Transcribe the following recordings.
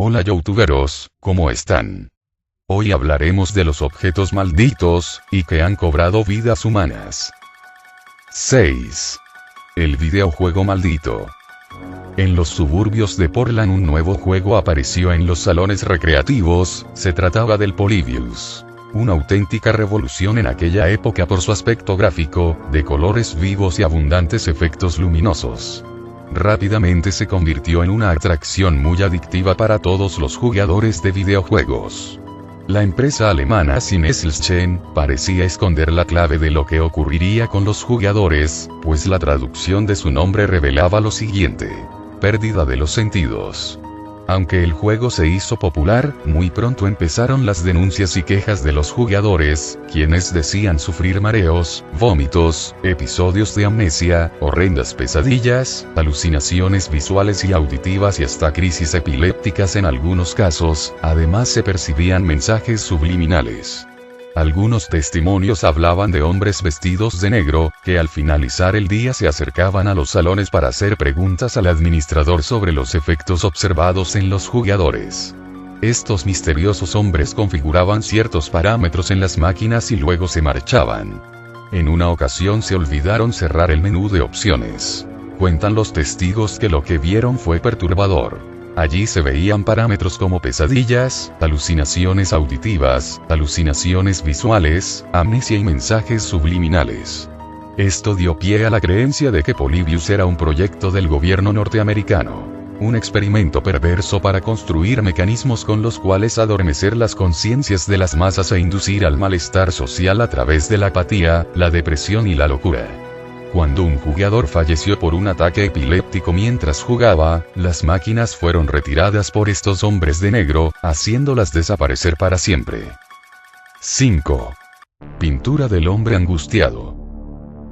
Hola youtuberos, ¿cómo están? Hoy hablaremos de los objetos malditos, y que han cobrado vidas humanas. 6. El videojuego maldito. En los suburbios de Portland un nuevo juego apareció en los salones recreativos, se trataba del Polybius. Una auténtica revolución en aquella época por su aspecto gráfico, de colores vivos y abundantes efectos luminosos. Rápidamente se convirtió en una atracción muy adictiva para todos los jugadores de videojuegos. La empresa alemana Sinneselchen parecía esconder la clave de lo que ocurriría con los jugadores, pues la traducción de su nombre revelaba lo siguiente: pérdida de los sentidos. Aunque el juego se hizo popular, muy pronto empezaron las denuncias y quejas de los jugadores, quienes decían sufrir mareos, vómitos, episodios de amnesia, horrendas pesadillas, alucinaciones visuales y auditivas y hasta crisis epilépticas en algunos casos. Además se percibían mensajes subliminales. Algunos testimonios hablaban de hombres vestidos de negro, que al finalizar el día se acercaban a los salones para hacer preguntas al administrador sobre los efectos observados en los jugadores. Estos misteriosos hombres configuraban ciertos parámetros en las máquinas y luego se marchaban. En una ocasión se olvidaron cerrar el menú de opciones. Cuentan los testigos que lo que vieron fue perturbador. Allí se veían parámetros como pesadillas, alucinaciones auditivas, alucinaciones visuales, amnesia y mensajes subliminales. Esto dio pie a la creencia de que Polybius era un proyecto del gobierno norteamericano. Un experimento perverso para construir mecanismos con los cuales adormecer las conciencias de las masas e inducir al malestar social a través de la apatía, la depresión y la locura. Cuando un jugador falleció por un ataque epiléptico mientras jugaba, las máquinas fueron retiradas por estos hombres de negro, haciéndolas desaparecer para siempre. 5. Pintura del hombre angustiado.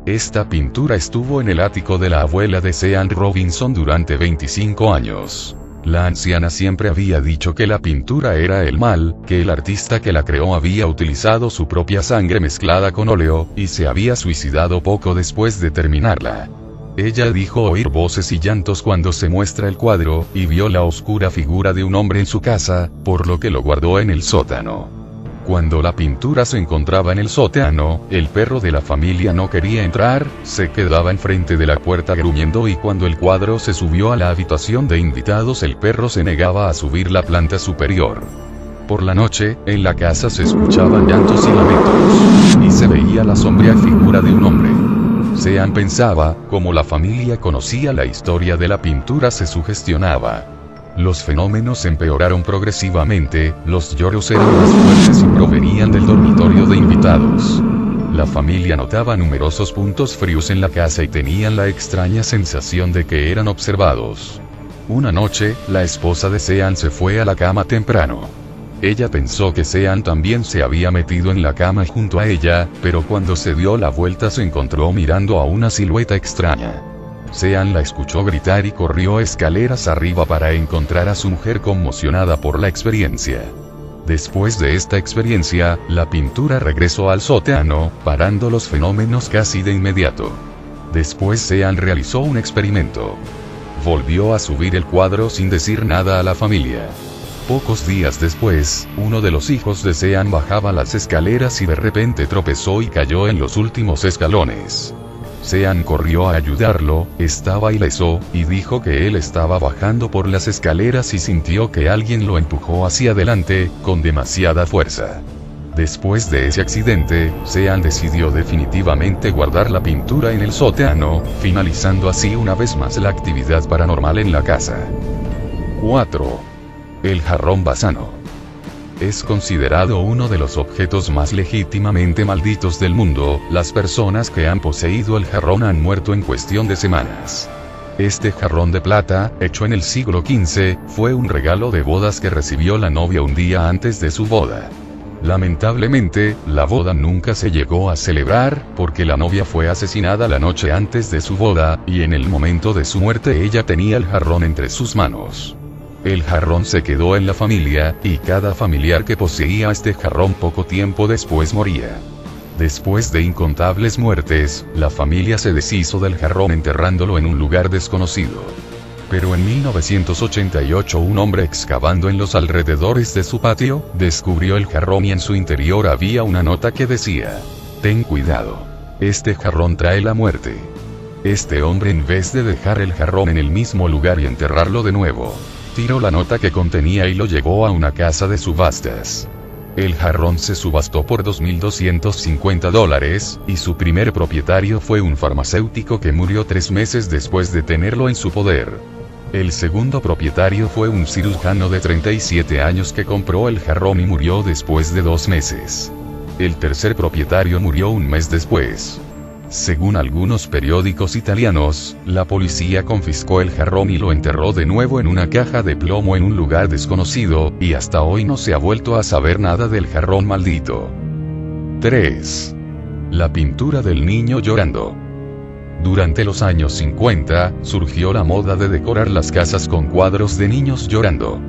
Esta pintura estuvo en el ático de la abuela de Sean Robinson durante 25 años. La anciana siempre había dicho que la pintura era el mal, que el artista que la creó había utilizado su propia sangre mezclada con óleo, y se había suicidado poco después de terminarla. Ella dijo oír voces y llantos cuando se muestra el cuadro, y vio la oscura figura de un hombre en su casa, por lo que lo guardó en el sótano. Cuando la pintura se encontraba en el sótano, el perro de la familia no quería entrar, se quedaba enfrente de la puerta gruñendo, y cuando el cuadro se subió a la habitación de invitados el perro se negaba a subir la planta superior. Por la noche, en la casa se escuchaban llantos y lamentos, y se veía la sombría figura de un hombre. Sean pensaba, como la familia conocía la historia de la pintura se sugestionaba. Los fenómenos empeoraron progresivamente, los lloros eran más fuertes y provenían del dormitorio de invitados. La familia notaba numerosos puntos fríos en la casa y tenían la extraña sensación de que eran observados. Una noche, la esposa de Sean se fue a la cama temprano. Ella pensó que Sean también se había metido en la cama junto a ella, pero cuando se dio la vuelta se encontró mirando a una silueta extraña. Sean la escuchó gritar y corrió escaleras arriba para encontrar a su mujer conmocionada por la experiencia. Después de esta experiencia, la pintura regresó al sótano, parando los fenómenos casi de inmediato. Después Sean realizó un experimento. Volvió a subir el cuadro sin decir nada a la familia. Pocos días después, uno de los hijos de Sean bajaba las escaleras y de repente tropezó y cayó en los últimos escalones. Sean corrió a ayudarlo, estaba ileso, y dijo que él estaba bajando por las escaleras y sintió que alguien lo empujó hacia adelante, con demasiada fuerza. Después de ese accidente, Sean decidió definitivamente guardar la pintura en el sótano, finalizando así una vez más la actividad paranormal en la casa. 4. El jarrón basano. Es considerado uno de los objetos más legítimamente malditos del mundo. Las personas que han poseído el jarrón han muerto en cuestión de semanas. Este jarrón de plata, hecho en el siglo XV, fue un regalo de bodas que recibió la novia un día antes de su boda. Lamentablemente, la boda nunca se llegó a celebrar, porque la novia fue asesinada la noche antes de su boda, y en el momento de su muerte ella tenía el jarrón entre sus manos. El jarrón se quedó en la familia, y cada familiar que poseía este jarrón poco tiempo después moría. Después de incontables muertes, la familia se deshizo del jarrón enterrándolo en un lugar desconocido. Pero en 1988 un hombre excavando en los alrededores de su patio, descubrió el jarrón y en su interior había una nota que decía: ten cuidado. Este jarrón trae la muerte. Este hombre, en vez de dejar el jarrón en el mismo lugar y enterrarlo de nuevo, tiró la nota que contenía y lo llevó a una casa de subastas. El jarrón se subastó por $2.250, y su primer propietario fue un farmacéutico que murió 3 meses después de tenerlo en su poder. El segundo propietario fue un cirujano de 37 años que compró el jarrón y murió después de 2 meses. El tercer propietario murió un mes después. Según algunos periódicos italianos, la policía confiscó el jarrón y lo enterró de nuevo en una caja de plomo en un lugar desconocido, y hasta hoy no se ha vuelto a saber nada del jarrón maldito. 3. La pintura del niño llorando. Durante los años 50, surgió la moda de decorar las casas con cuadros de niños llorando.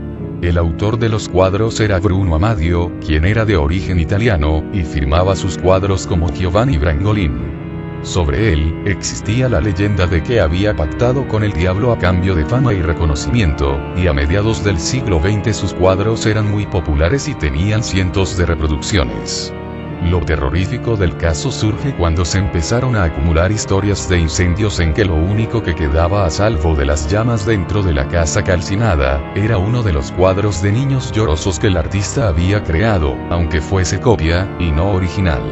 El autor de los cuadros era Bruno Amadio, quien era de origen italiano, y firmaba sus cuadros como Giovanni Brangolin. Sobre él, existía la leyenda de que había pactado con el diablo a cambio de fama y reconocimiento, y a mediados del siglo XX sus cuadros eran muy populares y tenían cientos de reproducciones. Lo terrorífico del caso surge cuando se empezaron a acumular historias de incendios en que lo único que quedaba a salvo de las llamas dentro de la casa calcinada, era uno de los cuadros de niños llorosos que el artista había creado, aunque fuese copia, y no original.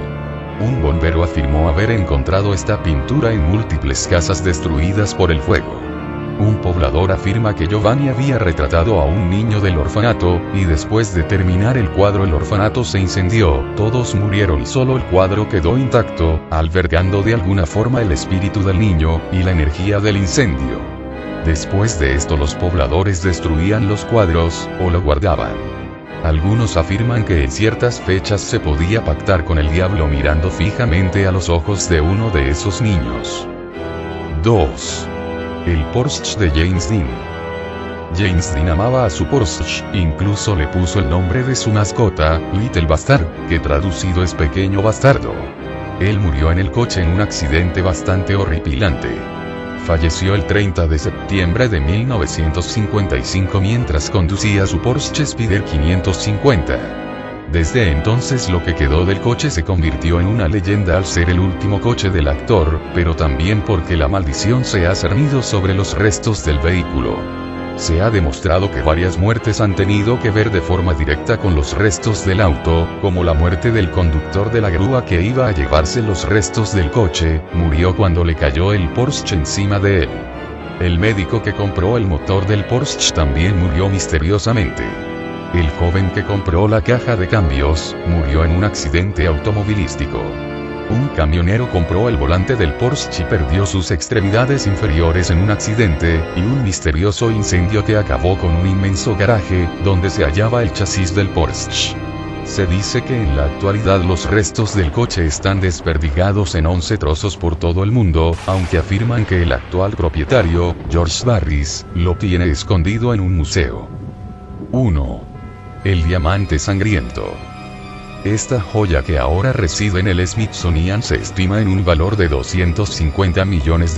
Un bombero afirmó haber encontrado esta pintura en múltiples casas destruidas por el fuego. Un poblador afirma que Giovanni había retratado a un niño del orfanato, y después de terminar el cuadro el orfanato se incendió, todos murieron y solo el cuadro quedó intacto, albergando de alguna forma el espíritu del niño, y la energía del incendio. Después de esto los pobladores destruían los cuadros, o lo guardaban. Algunos afirman que en ciertas fechas se podía pactar con el diablo mirando fijamente a los ojos de uno de esos niños. 2. El Porsche de James Dean. James Dean amaba a su Porsche, incluso le puso el nombre de su mascota, Little Bastard, que traducido es pequeño bastardo. Él murió en el coche en un accidente bastante horripilante. Falleció el 30 de septiembre de 1955 mientras conducía su Porsche Spider 550. Desde entonces lo que quedó del coche se convirtió en una leyenda al ser el último coche del actor, pero también porque la maldición se ha cernido sobre los restos del vehículo. Se ha demostrado que varias muertes han tenido que ver de forma directa con los restos del auto, como la muerte del conductor de la grúa que iba a llevarse los restos del coche, murió cuando le cayó el Porsche encima de él. El médico que compró el motor del Porsche también murió misteriosamente. El joven que compró la caja de cambios, murió en un accidente automovilístico. Un camionero compró el volante del Porsche y perdió sus extremidades inferiores en un accidente, y un misterioso incendio que acabó con un inmenso garaje, donde se hallaba el chasis del Porsche. Se dice que en la actualidad los restos del coche están desperdigados en 11 trozos por todo el mundo, aunque afirman que el actual propietario, George Barris, lo tiene escondido en un museo. 1. El diamante sangriento. Esta joya que ahora reside en el Smithsonian se estima en un valor de $250 millones.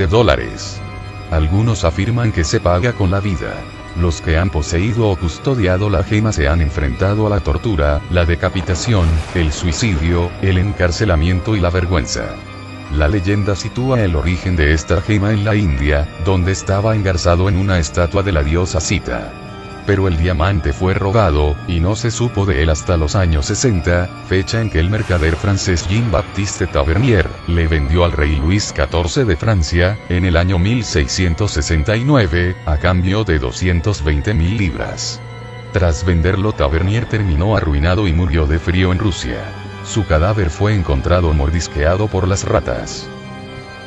Algunos afirman que se paga con la vida. Los que han poseído o custodiado la gema se han enfrentado a la tortura, la decapitación, el suicidio, el encarcelamiento y la vergüenza. La leyenda sitúa el origen de esta gema en la India, donde estaba engarzado en una estatua de la diosa Sita. Pero el diamante fue robado, y no se supo de él hasta los años 60, fecha en que el mercader francés Jean-Baptiste Tavernier le vendió al rey Luis XIV de Francia, en el año 1669, a cambio de 220.000 libras. Tras venderlo, Tavernier terminó arruinado y murió de frío en Rusia. Su cadáver fue encontrado mordisqueado por las ratas.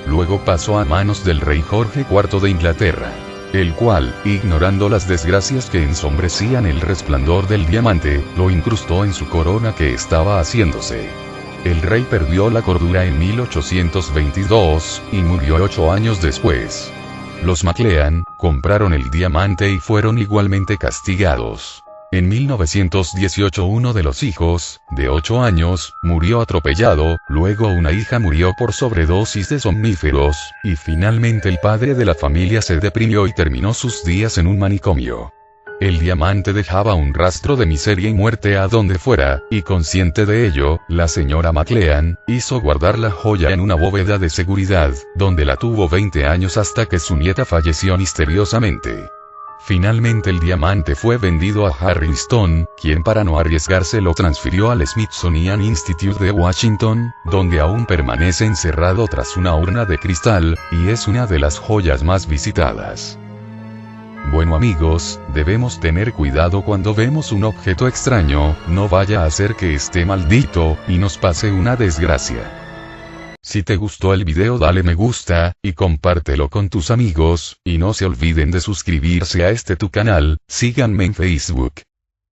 Luego pasó a manos del rey Jorge IV de Inglaterra, el cual, ignorando las desgracias que ensombrecían el resplandor del diamante, lo incrustó en su corona que estaba haciéndose. El rey perdió la cordura en 1822, y murió 8 años después. Los MacLean compraron el diamante y fueron igualmente castigados. En 1918 uno de los hijos, de 8 años, murió atropellado, luego una hija murió por sobredosis de somníferos, y finalmente el padre de la familia se deprimió y terminó sus días en un manicomio. El diamante dejaba un rastro de miseria y muerte a donde fuera, y consciente de ello, la señora McLean hizo guardar la joya en una bóveda de seguridad, donde la tuvo 20 años hasta que su nieta falleció misteriosamente. Finalmente el diamante fue vendido a Harry Stone, quien para no arriesgarse lo transfirió al Smithsonian Institute de Washington, donde aún permanece encerrado tras una urna de cristal, y es una de las joyas más visitadas. Bueno amigos, debemos tener cuidado cuando vemos un objeto extraño, no vaya a ser que esté maldito, y nos pase una desgracia. Si te gustó el video dale me gusta, y compártelo con tus amigos, y no se olviden de suscribirse a tu canal, síganme en Facebook.